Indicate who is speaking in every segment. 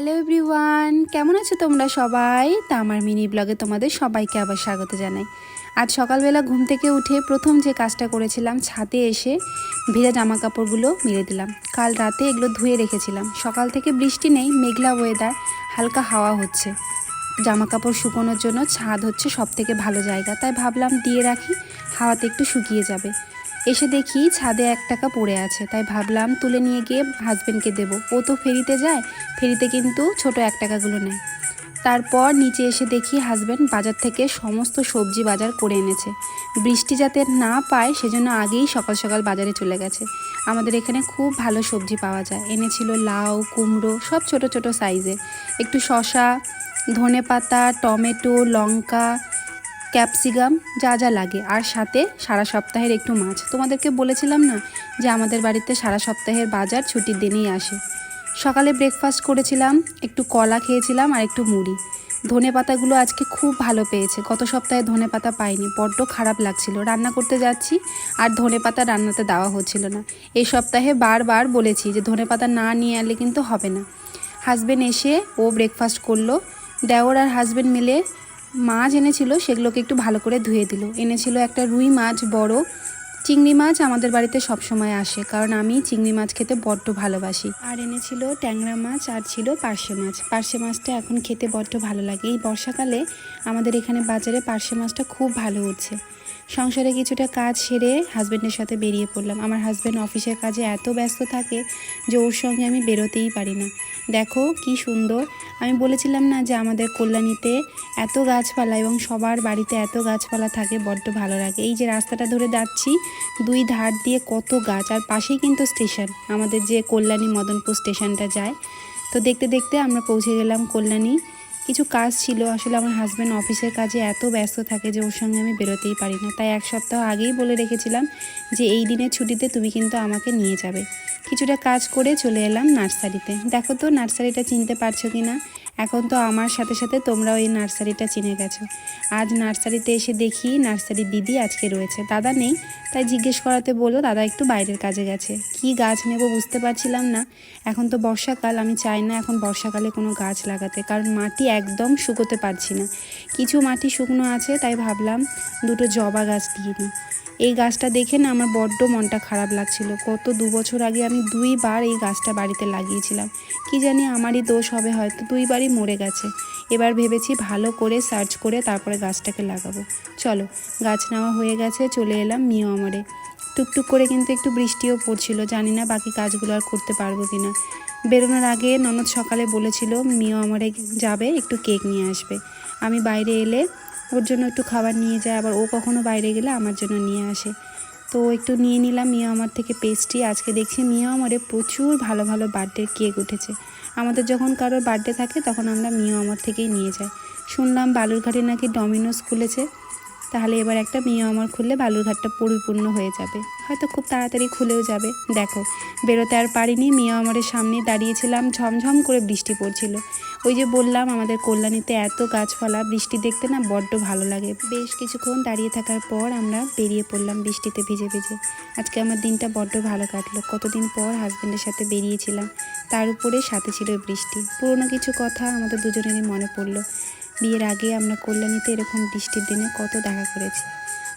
Speaker 1: Hello everyone, কেমন আছো তোমরা সবাই? তা আমার মিনি ব্লগে তোমাদের সবাইকে আবার স্বাগত জানাই। আজ সকালবেলা ঘুম থেকে উঠে প্রথম যে কাজটা করেছিলাম, ছাদে এসে ভেজা জামা কাপড়গুলো মেলে দিলাম। কাল রাতে এগুলো ধুয়ে রেখেছিলাম। সকাল থেকে বৃষ্টি নেই, মেঘলা ওয়েদার, হালকা হাওয়া হচ্ছে। জামা কাপড় শুকোনোর জন্য ছাদ হচ্ছে সবথেকে ভালো জায়গা, তাই ভাবলাম দিয়ে রাখি, হাওয়াতে একটু শুকিয়ে যাবে। এসে দেখি ছাদে 1 টাকা পড়ে আছে, তাই ভাবলাম তুলে নিয়ে গিয়ে হাজব্যান্ডকে দেবো। ও তো ফেরিতে যায়, ফেরিতে কিন্তু ছোট 1 টাকাগুলো নেয়। তারপর নিচে এসে দেখি হাজব্যান্ড বাজার থেকে সমস্ত সবজি বাজার করে এনেছে। বৃষ্টি যাতে না পায় সেজন্য আগেই সকাল সকাল বাজারে চলে গেছে। আমাদের এখানে খুব ভালো সবজি পাওয়া যায়। এনেছিল লাউ, কুমড়ো, সব ছোট ছোট সাইজের, একটু শসা, ধনেপাতা, টমেটো, লঙ্কা, ক্যাপসিকাম, যা যা লাগে, আর সাথে সারা সপ্তাহের একটু মাছ। তোমাদেরকে বলেছিলাম না যে আমাদের বাড়িতে সারা সপ্তাহের বাজার ছুটির দিনেই আসে। সকালে ব্রেকফাস্ট করেছিলাম, একটু কলা খেয়েছিলাম আর একটু মুড়ি। ধনেপাতাগুলো আজকে খুব ভালো পেয়েছে। গত সপ্তাহে ধনেপাতা পাইনি, বড্ড খারাপ লাগছিল। রান্না করতে যাচ্ছি আর ধনেপাতা রান্নাতে দেওয়া হচ্ছিল না। এই সপ্তাহে বারবার বলেছি যে ধনেপাতা না নিয়ে এলে কিন্তু হবে না। হাজব্যান্ড এসে ও ব্রেকফাস্ট করলো। দেওর আর হাজব্যান্ড মিলে মাছ এনেছিল, সেগুলোকে একটু ভালো করে ধুয়ে দিল। এনেছিল একটা রুই মাছ বড়। চিংড়ি মাছ আমাদের বাড়িতে সবসময় আসে, কারণ আমি চিংড়ি মাছ খেতে বড্ড ভালোবাসি। আর এনেছিল ট্যাংরা মাছ, আর ছিল পার্শে মাছ। পার্শে মাছটা এখন খেতে বড্ড ভালো লাগে। এই বর্ষাকালে আমাদের এখানে বাজারে পার্শে মাছটা খুব ভালো উঠছে। সংসারে কিছুটা কাজ সেরে হাজব্যান্ডের সাথে বেরিয়ে পড়লাম। আমার হাজব্যান্ড অফিসের কাজে এত ব্যস্ত থাকে যে ওর সঙ্গে আমি বেরোতেই পারি না। দেখো কি সুন্দর! আমি বলেছিলাম না যে আমাদের কল্যাণীতে এত গাছপালা, এবং সবার বাড়িতে এত গাছপালা থাকে, বড্ড ভালো লাগে। এই যে রাস্তাটা ধরে যাচ্ছি, 2 ধার দিয়ে কত গাছ, আর পাশেই কিন্তু স্টেশন, আমাদের যে কল্যাণী মদনপুর স্টেশনটা যায়। তো দেখতে দেখতে আমরা পৌঁছে গেলাম কল্যাণী। কিছু কাজ ছিল, আসলে আমার হাজব্যান্ড অফিসের কাজে এত ব্যস্ত থাকে যে ওর সঙ্গে আমি বেরোতেই পারি না। তাই 1 সপ্তাহ আগেই বলে রেখেছিলাম যে এই দিনের ছুটিতে তুমি কিন্তু আমাকে নিয়ে যাবে। কিছুটা কাজ করে চলে এলাম নার্সারিতে। দেখো তো নার্সারিটা চিনতে পারছো কি না? এখন তো আমার সাথে সাথে তোমরাও এই নার্সারিটা চিনে গেছো। আজ নার্সারিতে এসে দেখি নার্সারির দিদি আজকে রয়েছে, দাদা নেই। তাই জিজ্ঞেস করাতে বললো দাদা একটু বাইরের কাজে গেছে। কি গাছ নেব বুঝতে পারছিলাম না। এখন তো বর্ষাকাল, আমি চাই না এখন বর্ষাকালে কোনো গাছ লাগাতে, কারণ মাটি একদম শুকোতে পারছি না। কিছু মাটি শুকনো আছে, তাই ভাবলাম 2টো জবা গাছ দিয়ে নিই। এই গাছটা দেখে না আমার বড্ড মনটা খারাপ লাগছিল। গত 2 বছর আগে আমি 2 বার এই গাছটা বাড়িতে লাগিয়েছিলাম। কি জানি আমারই দোষ হবে, হয়তো 2 বারই মরে গেছে। এবার ভেবেছি ভালো করে সার্চ করে তারপরে গাছটাকে লাগাবো। চলো, গাছ নেওয়া হয়ে গেছে, চলে এলাম মিয়ামারে। টুকটুক করে কিন্তু একটু বৃষ্টিও পড়ছিল, জানি না বাকি কাজগুলো আর করতে পারবো কি না। বেরোনোর আগে ননদ সকালে বলেছিল মিয়ামারে যাবে, একটু কেক নিয়ে আসবে। আমি বাইরে এলে ওর জন্য একটু খাবার নিয়ে যায়, আবার ও কখনো বাইরে গেলে আমার জন্য নিয়ে আসে। তো একটু নিয়ে নিলাম মিয়ামার থেকে পেস্ট্রি। আজকে দেখছি মিয়ামারে প্রচুর ভালো ভালো বার্থডের কেক উঠেছে। আমাদের যখন কারোর বার্থডে থাকে তখন আমরা মিয়ামার থেকেই নিয়ে যাই। শুনলাম বালুরঘাটে নাকি ডমিনোস খুলেছে, তাহলে এবার একটা মিয়ামার খুললে বালুরঘাটটা পরিপূর্ণ হয়ে যাবে, হয়তো খুব তাড়াতাড়ি খুলেও যাবে। দেখো, বেরোতে আর পারিনি, মিয়ামারের সামনে দাঁড়িয়েছিলাম, ঝমঝম করে বৃষ্টি পড়ছিল। ওই যে বললাম আমাদের কল্যাণীতে এত গাছপালা, বৃষ্টি দেখতে না বড্ড ভালো লাগে। বেশ কিছুক্ষণ দাঁড়িয়ে থাকার পর আমরা বেরিয়ে পড়লাম বৃষ্টিতে ভিজে ভিজে। আজকে আমার দিনটা বড্ড ভালো কাটলো। কতদিন পর হাজব্যান্ডের সাথে বেরিয়েছিলাম, তার উপরে সাথে ছিল বৃষ্টি। পুরোনো কিছু কথা আমাদের দুজনেরই মনে পড়লো। বিয়ের আগে আমরা কল্যাণীতে এরকম বৃষ্টির দিনে কত দেখা করেছি।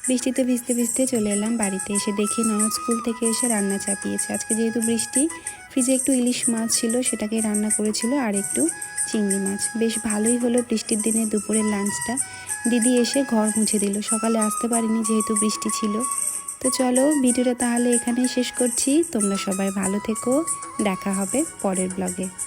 Speaker 1: বৃষ্টিতে ভিজতে ভিজতে চলে এলাম বাড়িতে। এসে দেখি ননদ স্কুল থেকে এসে রান্না চাপিয়েছে। আজকে যেহেতু বৃষ্টি, ফ্রিজে একটু ইলিশ মাছ ছিল, সেটাকেই রান্না করেছিল, আর একটু চিংড়ি মাছ। বেশ ভালোই হলো বৃষ্টির দিনে দুপুরের লাঞ্চটা। দিদি এসে ঘর মুছে দিল। সকালে আসতে পারিনি যেহেতু বৃষ্টি ছিল। তো চলো, ভিডিওটা তাহলে এখানেই শেষ করছি। তোমরা সবাই ভালো থেকো, দেখা হবে পরের ব্লগে।